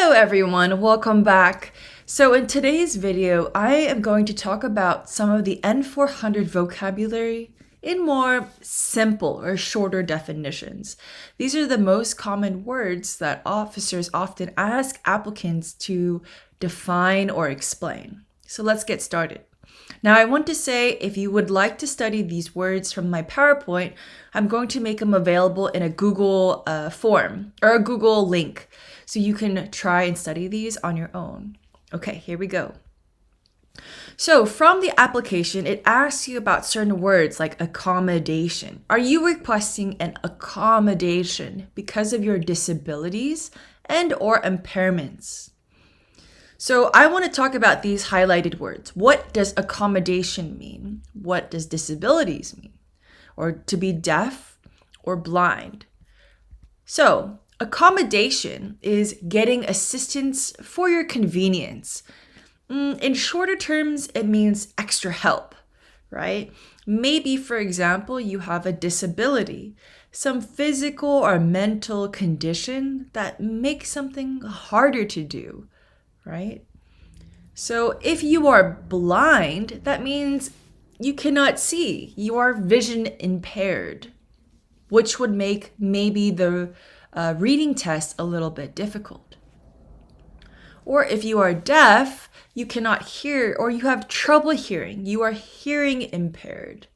Hello everyone, welcome back. So in today's video, I am going to talk about some of the N400 vocabulary in more simple or shorter definitions. These are the most common words that officers often ask applicants to define or explain. So let's get started. Now I want to say if you would like to study these words from my PowerPoint, I'm going to make them available in a Google form or a Google link so you can try and study these on your own. Okay, here we go. So from the application, it asks you about certain words like accommodation. Are you requesting an accommodation because of your disabilities and or impairments? So I want to talk about these highlighted words. What does accommodation mean? What does disabilities mean? Or to be deaf or blind? So accommodation is getting assistance for your convenience. In shorter terms, it means extra help, right? Maybe, for example, you have a disability, some physical or mental condition that makes something harder to do, right? So if you are blind, that means you cannot see. You are vision impaired, which would make maybe the reading test a little bit difficult. Or if you are deaf, you cannot hear or you have trouble hearing. You are hearing impaired,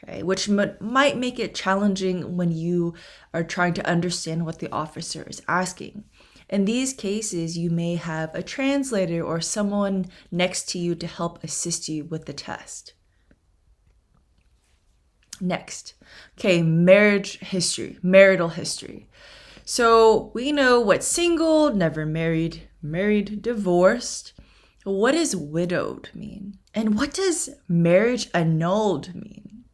okay, which might make it challenging when you are trying to understand what the officer is asking. In these cases, you may have a translator or someone next to you to help assist you with the test. Next, okay, marriage history, marital history. So we know what single, never married, married, divorced. What does widowed mean? And what does marriage annulled mean?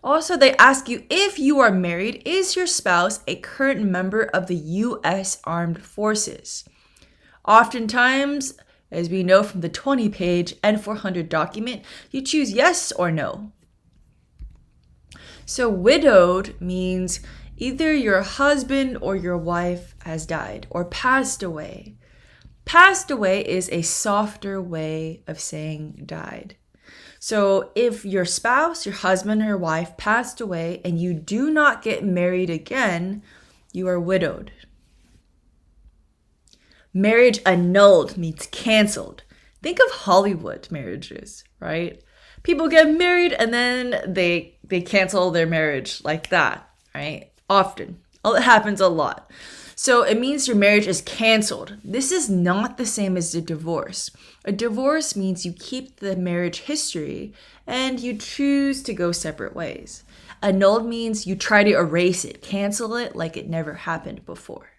Also, they ask you if you are married, is your spouse a current member of the U.S. Armed Forces? Oftentimes, as we know from the 20-page N400 document, you choose yes or no. So widowed means either your husband or your wife has died or passed away. Passed away is a softer way of saying died. So if your spouse, your husband or wife passed away and you do not get married again, you are widowed. Marriage annulled means canceled. Think of Hollywood marriages, right? People get married and then they cancel their marriage like that, right? Often. It happens a lot. So it means your marriage is canceled. This is not the same as a divorce. A divorce means you keep the marriage history and you choose to go separate ways. Annulled means you try to erase it, cancel it like it never happened before.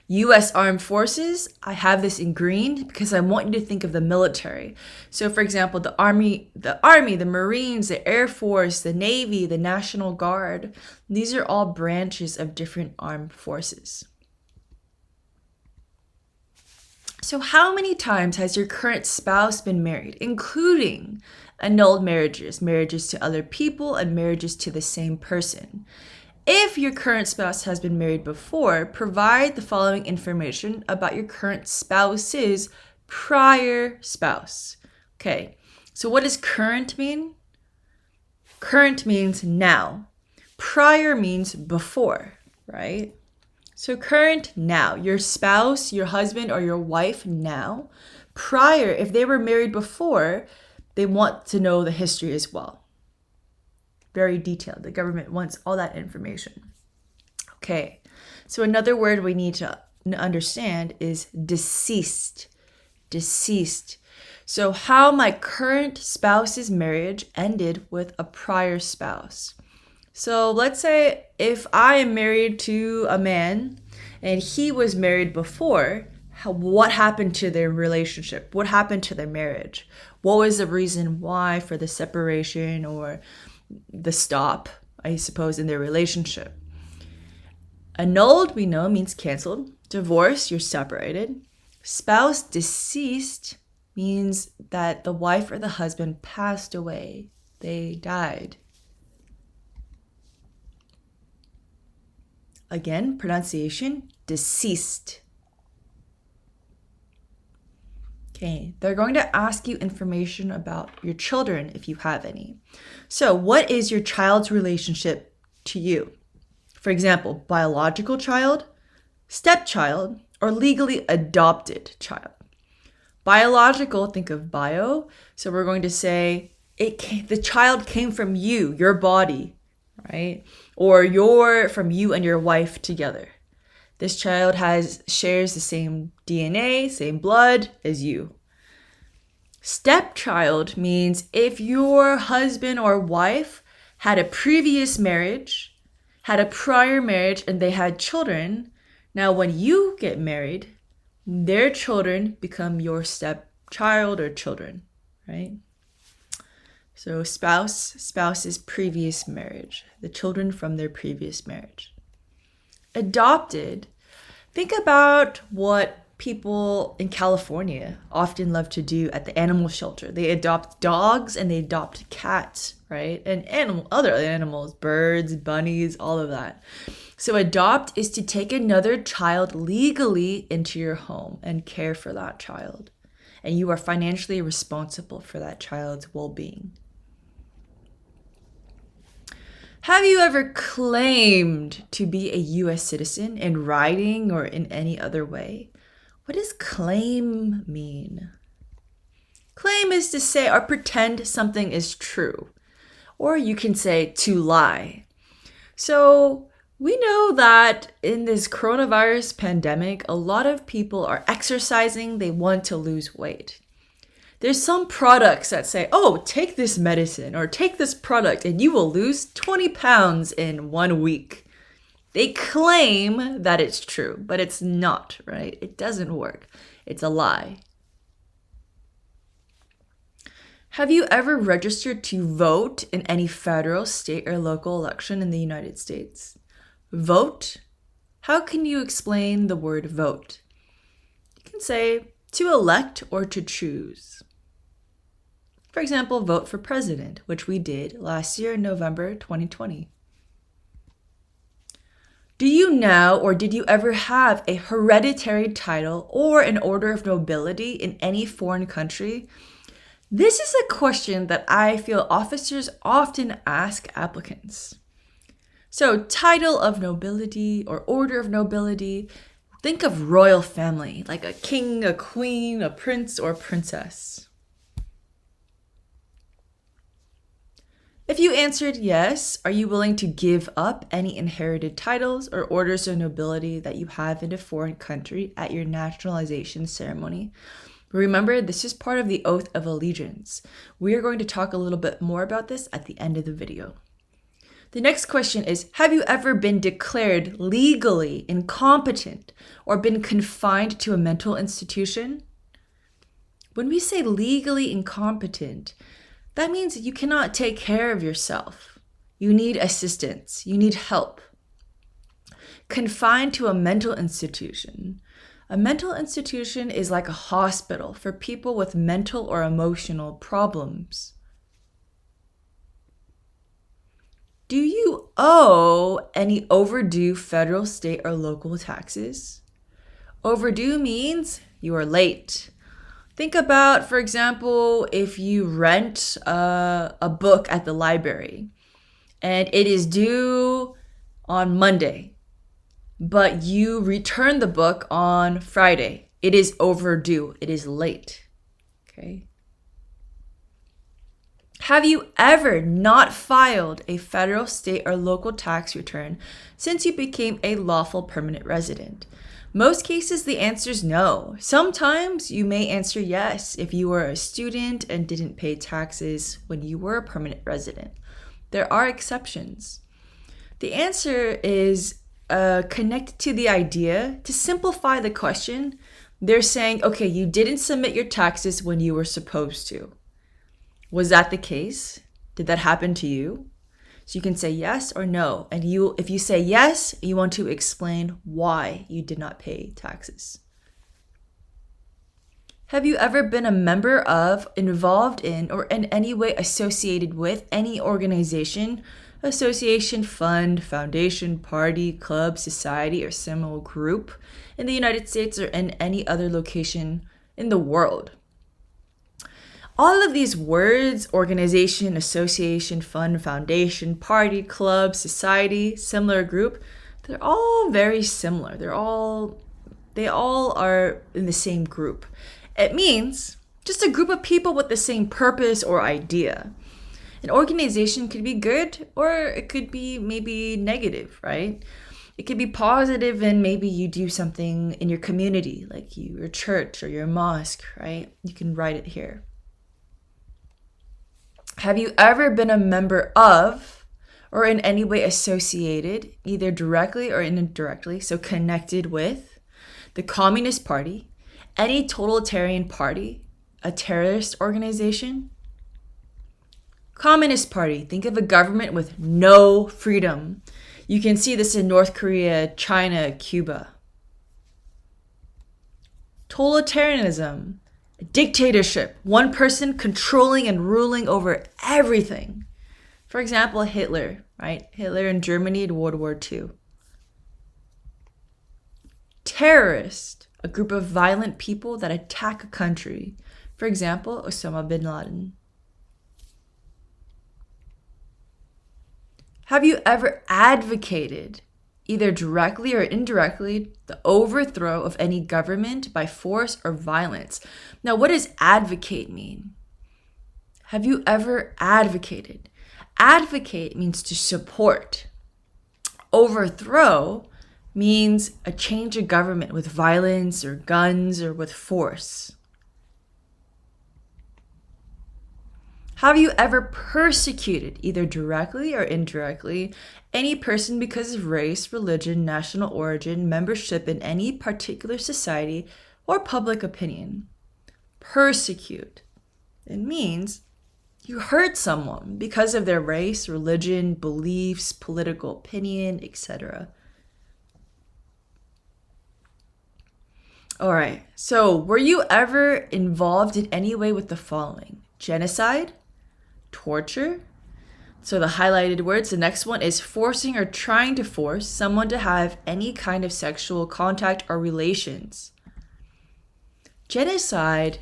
U.S. Armed Forces, I have this in green because I want you to think of the military. So for example, the Army, the Marines, the Air Force, the Navy, the National Guard, these are all branches of different armed forces. So how many times has your current spouse been married, including annulled marriages, marriages to other people, and marriages to the same person? If your current spouse has been married before, provide the following information about your current spouse's prior spouse. Okay, so what does current mean? Current means now. Prior means before, right? So current, now. Your spouse, your husband, or your wife, now. Prior, if they were married before, they want to know the history as well. Very detailed. The government wants all that information. Okay, so another word we need to understand is deceased. Deceased. So how my current spouse's marriage ended with a prior spouse. So let's say if I am married to a man and he was married before, what happened to their relationship? What happened to their marriage? What was the reason why for the separation or the stop, I suppose, in their relationship? Annulled, we know, means canceled. Divorce, you're separated. Spouse deceased means that the wife or the husband passed away. They died. Again, pronunciation, deceased. Okay, they're going to ask you information about your children if you have any. So, what is your child's relationship to you? For example, biological child, stepchild, or legally adopted child. Biological, think of bio. So we're going to say the child came from you, your body, right? Or from you and your wife together. This child shares the same DNA, same blood as you. Stepchild means if your husband or wife had a previous marriage, had a prior marriage, and they had children, now when you get married, their children become your stepchild or children, right? So spouse is previous marriage, the children from their previous marriage. Adopted, think about what people in California often love to do at the animal shelter. They adopt dogs and they adopt cats, right? And other animals, birds, bunnies, all of that. So adopt is to take another child legally into your home and care for that child. And you are financially responsible for that child's well-being. Have you ever claimed to be a U.S. citizen in writing or in any other way? What does claim mean? Claim is to say or pretend something is true. Or you can say to lie. So we know that in this coronavirus pandemic, a lot of people are exercising, they want to lose weight. There's some products that say, oh, take this medicine or take this product and you will lose 20 pounds in 1 week. They claim that it's true, but it's not, right? It doesn't work. It's a lie. Have you ever registered to vote in any federal, state, or local election in the United States? Vote? How can you explain the word vote? You can say to elect or to choose. For example, vote for president, which we did last year in November 2020. Do you now or did you ever have a hereditary title or an order of nobility in any foreign country? This is a question that I feel officers often ask applicants. So, title of nobility or order of nobility, think of royal family, like a king, a queen, a prince, or princess. If you answered yes, are you willing to give up any inherited titles or orders of nobility that you have in a foreign country at your naturalization ceremony? Remember, this is part of the oath of allegiance. We are going to talk a little bit more about this at the end of the video. The next question is, have you ever been declared legally incompetent or been confined to a mental institution? When we say legally incompetent, that means you cannot take care of yourself. You need assistance. You need help. Confined to a mental institution. A mental institution is like a hospital for people with mental or emotional problems. Do you owe any overdue federal, state, or local taxes? Overdue means you are late. Think about, for example, if you rent a book at the library and it is due on Monday, but you return the book on Friday. It is overdue. It is late. Okay. Have you ever not filed a federal, state, or local tax return since you became a lawful permanent resident? Most cases, the answer is no. Sometimes you may answer yes if you were a student and didn't pay taxes when you were a permanent resident. There are exceptions. The answer is connected to the idea. To simplify the question, they're saying, okay, you didn't submit your taxes when you were supposed to. Was that the case? Did that happen to you? So you can say yes or no. And if you say yes, you want to explain why you did not pay taxes. Have you ever been a member of, involved in, or in any way associated with any organization association, fund, foundation, party, club, society, or similar group in the United States or in any other location in the world. All of these words, organization, association, fund, foundation, party, club, society, similar group, they're all very similar. They all are in the same group. It means just a group of people with the same purpose or idea. An organization could be good or it could be maybe negative, right? It could be positive and maybe you do something in your community, like your church or your mosque, right? You can write it here. Have you ever been a member of or in any way associated, either directly or indirectly, so connected with the Communist Party, any totalitarian party, a terrorist organization? Communist Party, think of a government with no freedom. You can see this in North Korea, China, Cuba. Totalitarianism, a dictatorship, one person controlling and ruling over everything. For example, Hitler, right? Hitler in Germany in World War II. Terrorist, a group of violent people that attack a country. For example, Osama bin Laden. Have you ever advocated, either directly or indirectly, the overthrow of any government by force or violence? Now, what does advocate mean? Have you ever advocated? Advocate means to support. Overthrow means a change of government with violence or guns or with force. Have you ever persecuted, either directly or indirectly, any person because of race, religion, national origin, membership in any particular society, or public opinion? Persecute. It means you hurt someone because of their race, religion, beliefs, political opinion, etc. All right, so were you ever involved in any way with the following? Genocide? Torture. So the highlighted words, the next one is forcing or trying to force someone to have any kind of sexual contact or relations. Genocide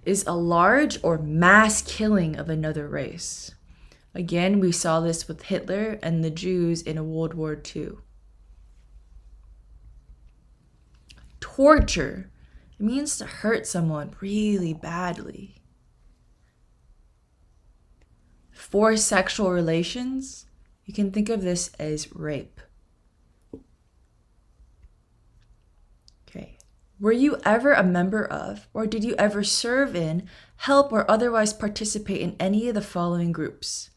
is a large or mass killing of another race. Again, we saw this with Hitler and the Jews in World War II. Torture, it means to hurt someone really badly. Forced sexual relations, you can think of this as rape. Okay. Were you ever a member of, or did you ever serve in, help, or otherwise participate in any of the following groups?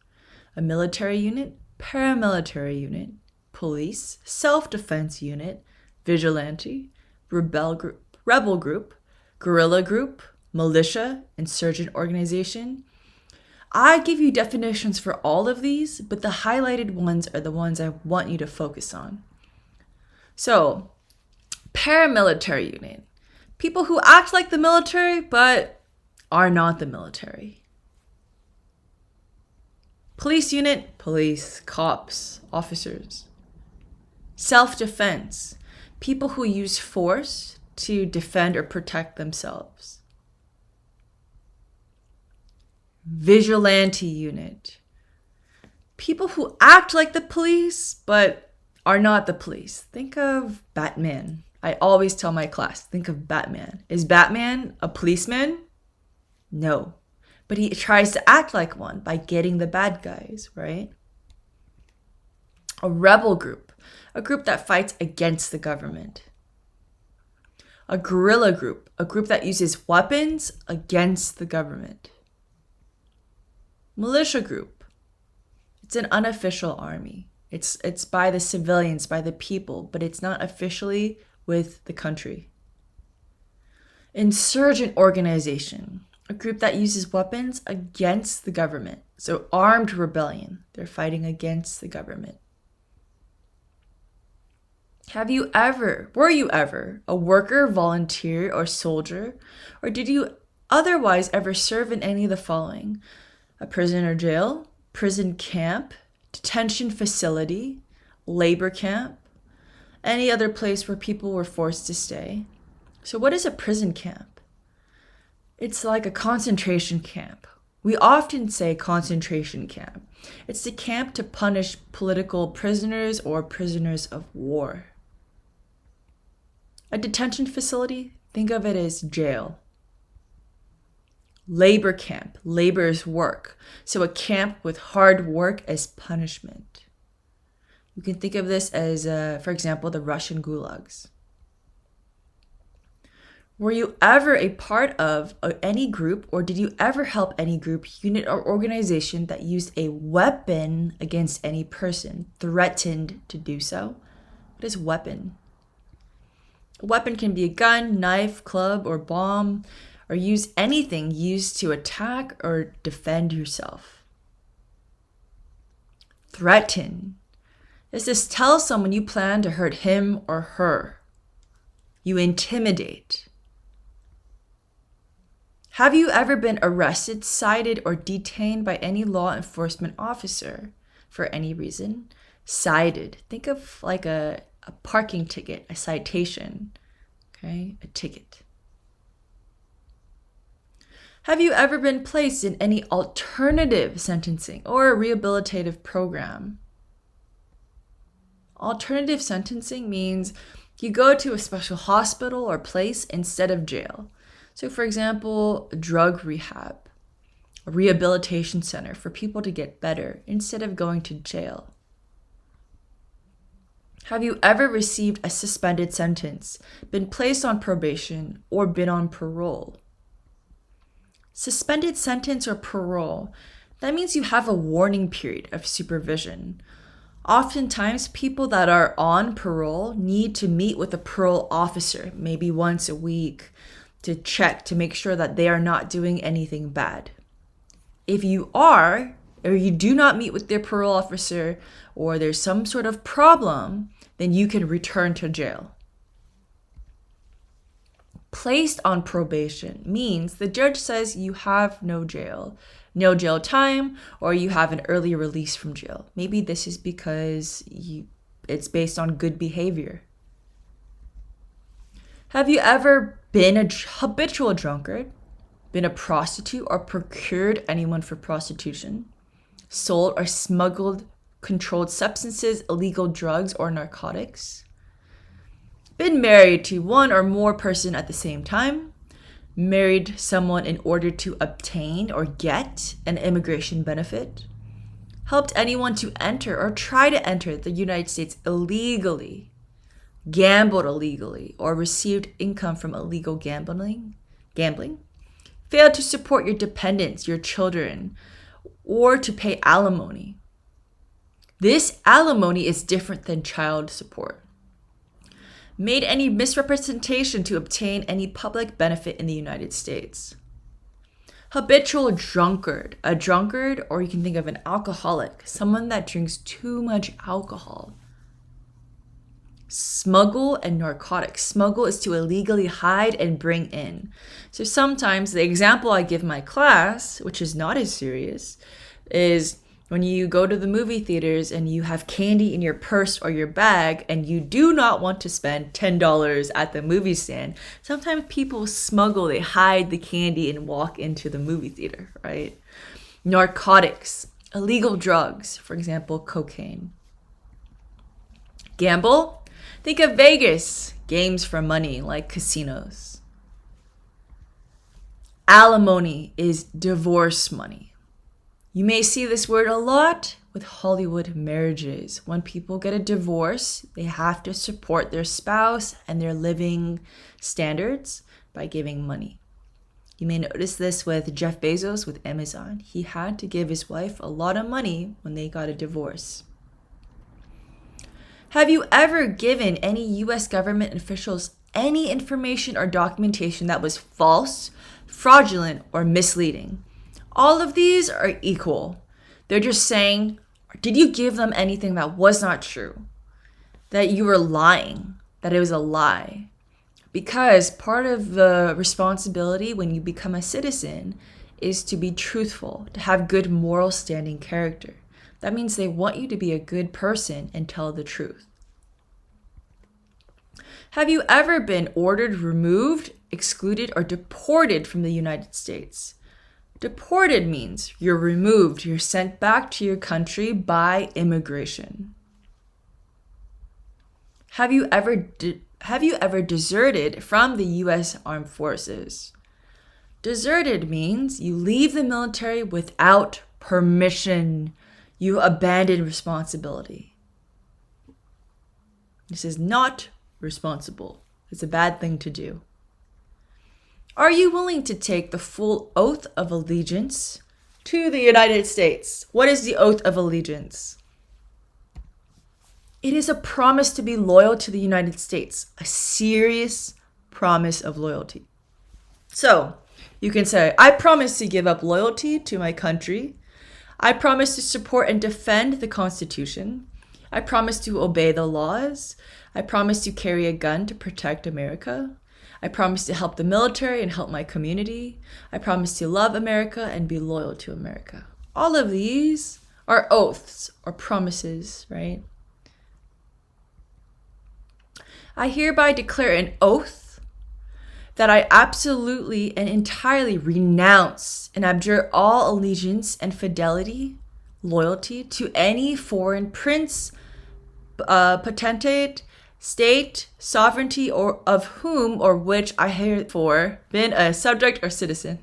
A military unit, paramilitary unit, police, self-defense unit, vigilante, rebel group, guerrilla group, militia, insurgent organization. I give you definitions for all of these, but the highlighted ones are the ones I want you to focus on. So, paramilitary unit. People who act like the military, but are not the military. Police unit, police, cops, officers. Self-defense. People who use force to defend or protect themselves. Vigilante unit. People who act like the police, but are not the police. Think of Batman. I always tell my class, think of Batman. Is Batman a policeman? No. But he tries to act like one by getting the bad guys, right? A rebel group. A group that fights against the government. A guerrilla group. A group that uses weapons against the government. Militia group. It's an unofficial army. It's by the civilians, by the people, but it's not officially with the country. Insurgent organization. A group that uses weapons against the government. So armed rebellion. They're fighting against the government. Were you ever a worker, volunteer, or soldier? Or did you otherwise ever serve in any of the following? A prison or jail, prison camp, detention facility, labor camp, any other place where people were forced to stay. So what is a prison camp? It's like a concentration camp. We often say concentration camp. It's the camp to punish political prisoners or prisoners of war. A detention facility, think of it as jail. Labor camp, labor is work. So a camp with hard work as punishment. You can think of this as, for example, the Russian gulags. Were you ever a part of any group, or did you ever help any group, unit, or organization that used a weapon against any person, threatened to do so? What is weapon? A weapon can be a gun, knife, club, or bomb, or use anything used to attack or defend yourself. Threaten. This is tell someone you plan to hurt him or her. You intimidate. Have you ever been arrested, cited, or detained by any law enforcement officer for any reason? Cited. Think of like a parking ticket, a citation, okay? A ticket. Have you ever been placed in any alternative sentencing or a rehabilitative program? Alternative sentencing means you go to a special hospital or place instead of jail. So for example, drug rehab, a rehabilitation center for people to get better instead of going to jail. Have you ever received a suspended sentence, been placed on probation, or been on parole? Suspended sentence or parole, that means you have a warning period of supervision. Oftentimes, people that are on parole need to meet with a parole officer, maybe once a week, to check to make sure that they are not doing anything bad. If you are, or you do not meet with their parole officer, or there's some sort of problem, then you can return to jail. Placed on probation means the judge says you have no jail time, or you have an early release from jail. Maybe this is because it's based on good behavior. Have you ever been a habitual drunkard, been a prostitute, or procured anyone for prostitution, sold or smuggled controlled substances, illegal drugs, or narcotics? Been married to one or more person at the same time, married someone in order to obtain or get an immigration benefit, helped anyone to enter or try to enter the United States illegally, gambled illegally, or received income from illegal gambling, failed to support your dependents, your children, or to pay alimony. This alimony is different than child support. Made any misrepresentation to obtain any public benefit in the United States. Habitual drunkard. A drunkard, or you can think of an alcoholic, someone that drinks too much alcohol. Smuggle and narcotics. Smuggle is to illegally hide and bring in. So sometimes the example I give my class, which is not as serious, is when you go to the movie theaters and you have candy in your purse or your bag and you do not want to spend $10 at the movie stand, sometimes people smuggle, they hide the candy and walk into the movie theater, right? Narcotics, illegal drugs, for example, cocaine. Gamble, think of Vegas, games for money like casinos. Alimony is divorce money. You may see this word a lot with Hollywood marriages. When people get a divorce, they have to support their spouse and their living standards by giving money. You may notice this with Jeff Bezos with Amazon. He had to give his wife a lot of money when they got a divorce. Have you ever given any U.S. government officials any information or documentation that was false, fraudulent, or misleading? All of these are equal. They're just saying, did you give them anything that was not true? That you were lying, that it was a lie. Because part of the responsibility when you become a citizen is to be truthful, to have good moral standing character. That means they want you to be a good person and tell the truth. Have you ever been ordered, removed, excluded, or deported from the United States? Deported means you're removed, you're sent back to your country by immigration. Have you ever deserted from the U.S. Armed Forces? Deserted means you leave the military without permission. You abandon responsibility. This is not responsible. It's a bad thing to do. Are you willing to take the full oath of allegiance to the United States? What is the oath of allegiance? It is a promise to be loyal to the United States, a serious promise of loyalty. So you can say, I promise to give up loyalty to my country. I promise to support and defend the Constitution. I promise to obey the laws. I promise to carry a gun to protect America. I promise to help the military and help my community. I promise to love America and be loyal to America. All of these are oaths or promises, right? I hereby declare an oath that I absolutely and entirely renounce and abjure all allegiance and fidelity, loyalty to any foreign prince, potentate, state, sovereignty, or of whom or which I heretofore been a subject or citizen.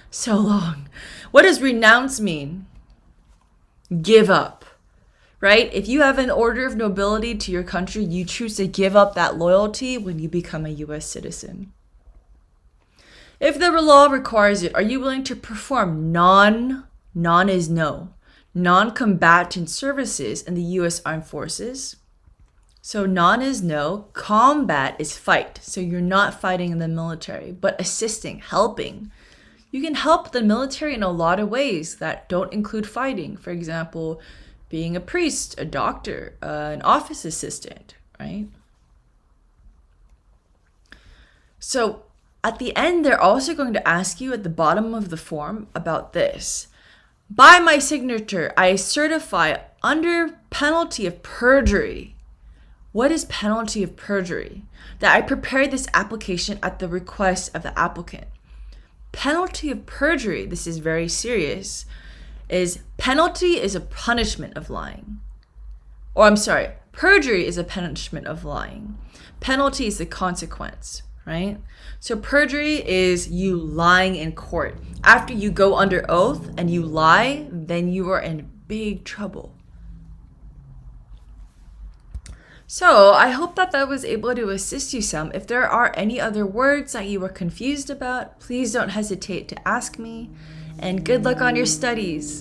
So long. What does renounce mean? Give up, right? If you have an order of nobility to your country, you choose to give up that loyalty when you become a U.S. citizen. If the law requires it, are you willing to perform non is no, non-combatant services in the U.S. Armed Forces? So non is no, combat is fight. So you're not fighting in the military, but assisting, helping. You can help the military in a lot of ways that don't include fighting. For example, being a priest, a doctor, an office assistant, right? So at the end, they're also going to ask you at the bottom of the form about this. By my signature, I certify under penalty of perjury. What is penalty of perjury? That I prepared this application at the request of the applicant. Penalty of perjury, this is very serious, is penalty is a punishment of lying. Or I'm sorry, perjury is a punishment of lying. Penalty is the consequence, right? So perjury is you lying in court. After you go under oath and you lie, then you are in big trouble. So I hope that was able to assist you some. If there are any other words that you were confused about, please don't hesitate to ask me. And good luck on your studies.